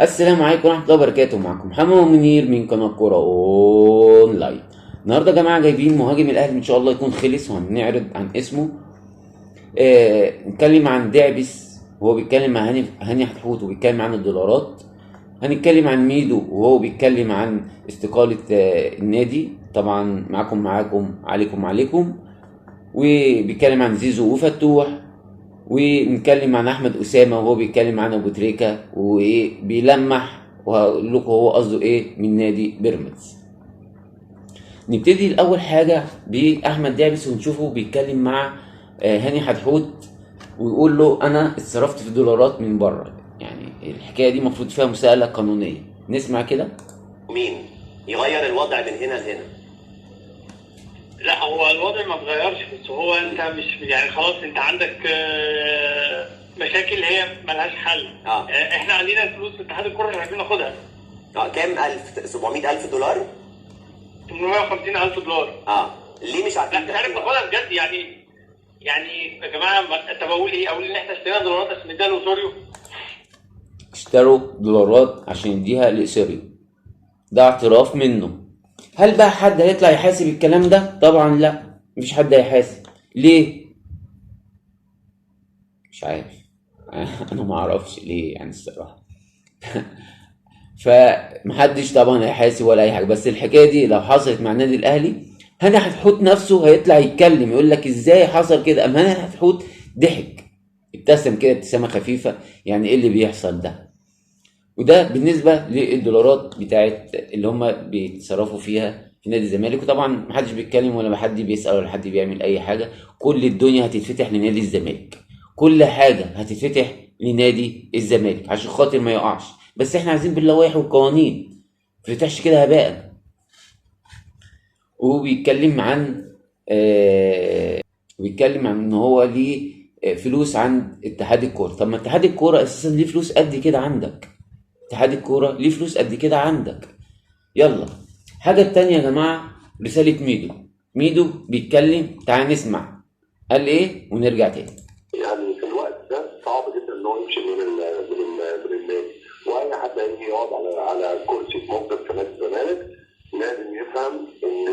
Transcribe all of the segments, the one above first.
السلام عليكم ورحمة الله وبركاته. معكم محمد منير من قناة كورة أونلاين. النهاردة يا جماعة جايبين مهاجم الأهلي إن شاء الله يكون خلص، وهنعرض عن اسمه. نتكلم عن دعبس وهو بيتكلم مع هاني حتحوت وبيتكلم عن الدولارات. هنتكلم عن ميدو وهو بيتكلم عن استقالة النادي. طبعا معاكم عليكم. وبيتكلم عن زيزو وفتوح. ونتكلم عن احمد اسامه وهو بيتكلم عن ابو تريكه وايه بيلمح، وهقول لكم هو قصده ايه من نادي بيراميدز. نبتدي الاول حاجه باحمد دابس ونشوفه بيتكلم مع هاني حتحوت، ويقول له انا اتصرفت في دولارات من بره. يعني الحكايه دي المفروض فيها مساءله قانونيه. نسمع كده. مين يغير الوضع من هنا لهنا؟ لا، هو الوضع ما اتغيرش، بس هو انت مش يعني خلاص انت عندك مشاكل هي ملهاش حل. احنا عندنا فلوس في اتحاد الكره مش عارفين ناخدها. كام الف؟ 700,000 دولار؟ 850,000 دولار. ليه مش عارفين؟ لا، مش عارف ناخدها بجد. يعني يا جماعه، طب اقول ايه؟ اقول ان احنا اشترينا دولارات عشان نديها لاوسوريو. اشتروا دولارات عشان يديها لإسيريو، ده اعتراف منه. هل بقى حد هيطلع يحاسب الكلام ده؟ طبعا لا، مفيش حد هيحاسب. ليه؟ مش عارف. انا ما اعرفش ليه يعني الصراحه. فمحدش طبعا هيحاسب ولا اي حاجه، بس الحكايه دي لو حصلت مع النادي الاهلي هاني حتحوت نفسه هيطلع يتكلم يقول لك ازاي حصل كده. اما هاني حتحوت ضحك، ابتسم كده ابتسامه خفيفه، يعني ايه اللي بيحصل ده. وده بالنسبه للدولارات بتاعت اللي هم بيتصرفوا فيها في نادي الزمالك. وطبعا محدش بيتكلم ولا حد بيسال ولا حد بيعمل اي حاجه. كل الدنيا هتتفتح لنادي الزمالك، كل حاجه هتتفتح لنادي الزمالك عشان خاطر ما يقعش. بس احنا عايزين باللوائح والقوانين، ما تفتحش كده هباء. وبيتكلم عن بيتكلم عن ان هو ليه فلوس عند اتحاد الكوره. طب ما اتحاد الكوره اساسا ليه فلوس قد كده عندك؟ اتحاد الكوره ليه فلوس قد كده عندك؟ يلا. حاجه تانية يا جماعه، رساله ميدو بيتكلم. تعال نسمع قال ايه ونرجع تاني. يعني في الوقت ده صعب جدا ان هو يمشي من النادي، واي حد هيجي يقعد على كرسي في موقف في نادي الزمالك لازم يفهم ان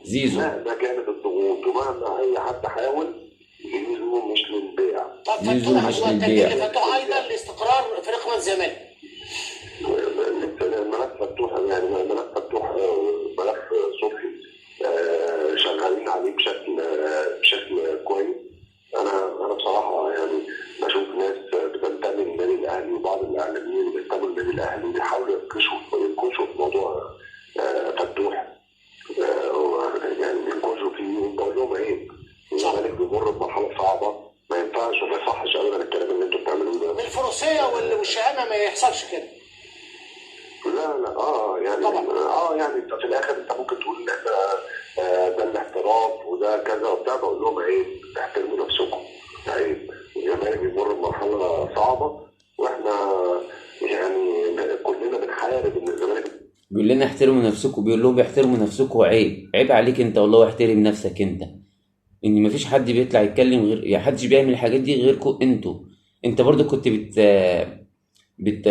زيزو مهما كانت الضغوط ومهما اي حد حاول، زيزو مش للبيع. طب زيزو فتوح مش هو للبيع. التجديد فتوح ايضا لاستقرار فريق نادي الزمالك. ملف فتوح يعني ملف فتوح ملف صبحي شغالين عليه بشكل كويس. انا بصراحه يعني بشوف ناس بتنتمي للنادي الاهلي وبعض الاعلاميين بينتموا للنادي الاهلي بيحاولوا ينكشوا في موضوع فتوح. يعني ينكشوا فيه. بقول لهم ايه؟ الزمالك بيمر بمرحله صعبه، ما ينفعش وما يصحش ابدا الكلام اللي انتوا بتعملوه ده. بالفروسيه والشهامه ما يحصلش كده. لا يعني طبعا. يعني انت في الاخر انت ممكن تقول ان احنا ده الاحتراف وده كذا وبتاع. بقول لهم عيب، احترموا نفسكم، عيب. الزمالك بيمر بمرحله صعبه، واحنا يعني كلنا بنحارب ان الزمالك. بيقول لنا احترموا نفسكم، بيقول لهم احترموا نفسكم. عيب عليك انت والله، واحترم نفسك انت. ان مفيش حد بيطلع يتكلم غير، يعني حدش بيعمل الحاجات دي غيركم انتوا. انت برضو كنت بت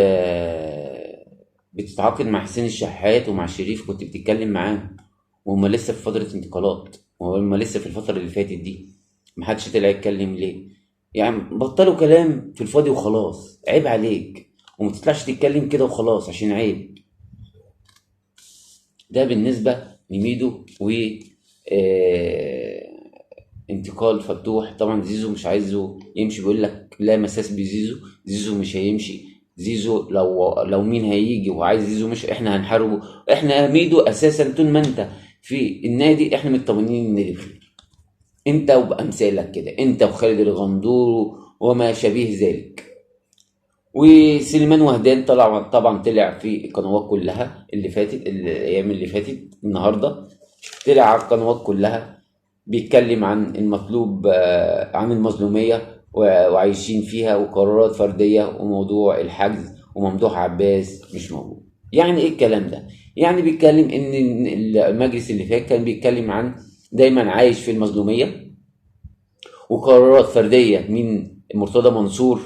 بتتعاقد مع حسين الشحات ومع شريف، كنت بتتكلم معاهم وهم لسه في فترة انتقالات، وهم لسه في الفترة اللي فاتت دي. محدش طلع يتكلم ليه؟ يعني بطلوا كلام في الفاضي وخلاص. عيب عليك، وما تطلعش تتكلم كده وخلاص عشان عيب. ده بالنسبة لميدو و انتقال فتوح. طبعا زيزو مش عايزه يمشي، بيقول لك لا مساس بزيزو. زيزو مش هيمشي. زيزو لو مين هيجي وعايز زيزو مش احنا هنحاربه. احنا ميدو اساسا طول ما انت في النادي احنا مطمنين النادي بخير. انت وبامثالك كده، انت وخالد الغندور وما شابه ذلك. وسليمان وهدان طبعا طلع في القنوات كلها اللي فاتت، الايام اللي فاتت. النهارده طلع على القنوات كلها بيتكلم عن المطلوب، عن المظلوميه وعايشين فيها وقرارات فرديه وموضوع الحجز وممدوح عباس مش موجود. يعني ايه الكلام ده؟ يعني بيتكلم ان المجلس اللي فات كان بيتكلم عن دايما عايش في المظلوميه وقرارات فرديه من مرتضى منصور،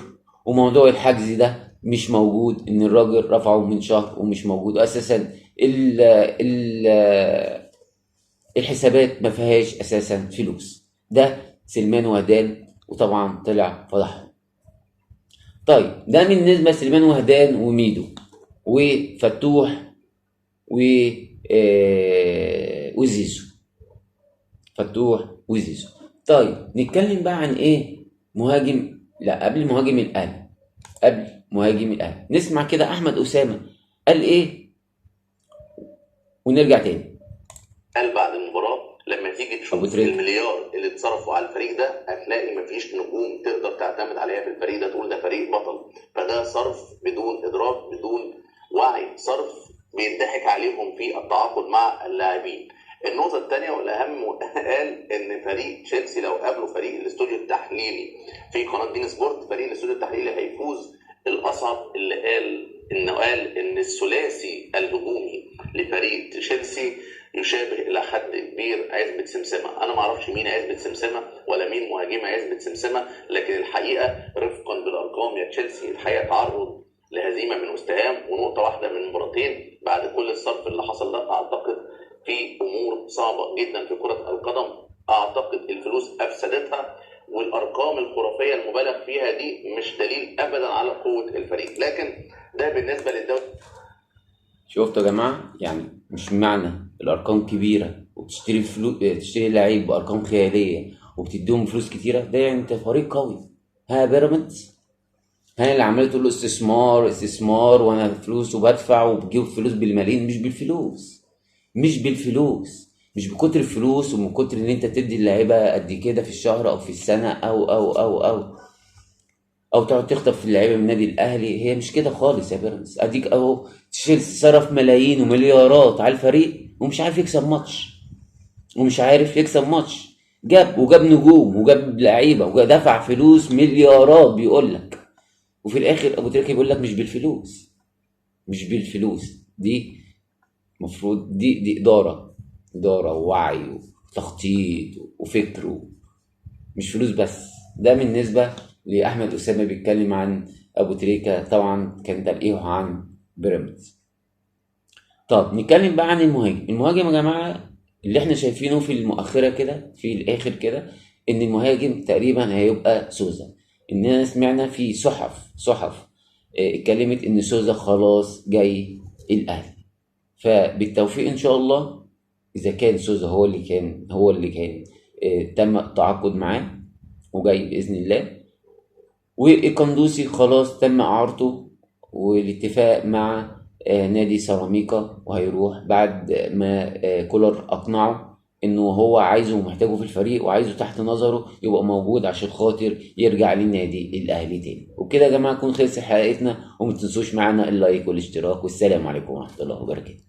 وموضوع الحجز ده مش موجود، ان الراجل رفعه من شهر ومش موجود اساسا. ال ال الحسابات ما فيهاش اساسا فلوس. ده سليمان وهدان، وطبعا طلع فضحهم. طيب ده بالنسبه لسليمان وهدان وميدو وفتوح وزيزو. فتوح وزيزو. طيب نتكلم بقى عن ايه مهاجم، لا قبل مهاجم الاهلي، نسمع كده احمد اسامه قال ايه ونرجع تاني. قال بعد المباراة لما تيجي تشوف المليار اللي اتصرفوا على الفريق ده هتلاقي مفيش نجوم تقدر تعتمد عليها في الفريق ده تقول ده فريق بطل. فده صرف بدون إدراك بدون وعي، صرف بيضحك عليهم في التعاقد مع اللاعبين. النقطة الثانية والأهم، قال إن فريق تشيلسي لو قابله فريق الاستوديو التحليلي في قناة بين سبورت، فريق الاستوديو التحليلي هيفوز. الأصعب اللي قال إن الثلاثي الهجومي لفريق تشيلسي يشابه الى حد كبير عزبة سمسمة. انا ما اعرفش مين عزبة سمسمة ولا مين مهاجمة عزبة سمسمة، لكن الحقيقة رفقا بالارقام يا تشيلسي الحقيقة تعرض لهزيمة من وست هام ونقطة واحدة من مباراتين. بعد كل الصرف اللي حصل ده اعتقد في امور صعبة جدا في كرة القدم، اعتقد الفلوس افسدتها، والارقام الخرافية المبالغ فيها دي مش دليل ابدا على قوة الفريق. لكن ده بالنسبة للدوري. شفتوا يا جماعه؟ يعني مش معنى الارقام كبيره وبتشتري تشتري لعيب بارقام خياليه وبتديهم فلوس كتيره ده يعني انت فريق قوي. ها بيراميدز، ها اللي عمال تقول له استثمار وانا فلوس وبدفع وبجيب فلوس بالملايين. مش بكتر الفلوس ومن كتر ان انت تدي اللعيبه قد كده في الشهر او في السنه او تقعد تخطف اللعيبه من النادي الاهلي. هي مش كده خالص يا بيراميدز. اديك اهو تشيلسي صرف ملايين ومليارات على الفريق ومش عارف يكسب ماتش. جاب نجوم وجاب لعيبه ودفع فلوس مليارات بيقول لك، وفي الاخر ابو تريكه بيقول لك مش بالفلوس. دي مفروض دي اداره ووعي وتخطيط وفكر، مش فلوس بس. ده بالنسبه لأحمد أسامة بيتكلم عن أبو تريكة، طبعا كان تلقيه عن بيراميدز. طب نتكلم بقى عن المهاجم يا جماعة اللي احنا شايفينه في المؤخرة كده في الآخر كده، إن المهاجم تقريبا هيبقى سوزا. إننا سمعنا في صحف اتكلمت إن سوزا خلاص جاي الأهلي، فبالتوفيق إن شاء الله. إذا كان سوزا هو اللي كان تم التعاقد معاه وجاي بإذن الله، والقندوسي خلاص تم اعارته والاتفاق مع نادي سيراميكا وهيروح بعد ما كولر اقنعه انه هو عايزه ومحتاجه في الفريق وعايزه تحت نظره يبقى موجود عشان خاطر يرجع للنادي الاهلي تاني. وبكده يا جماعه نكون خلصت حلقتنا، وما تنسوش معانا اللايك والاشتراك، والسلام عليكم ورحمه الله وبركاته.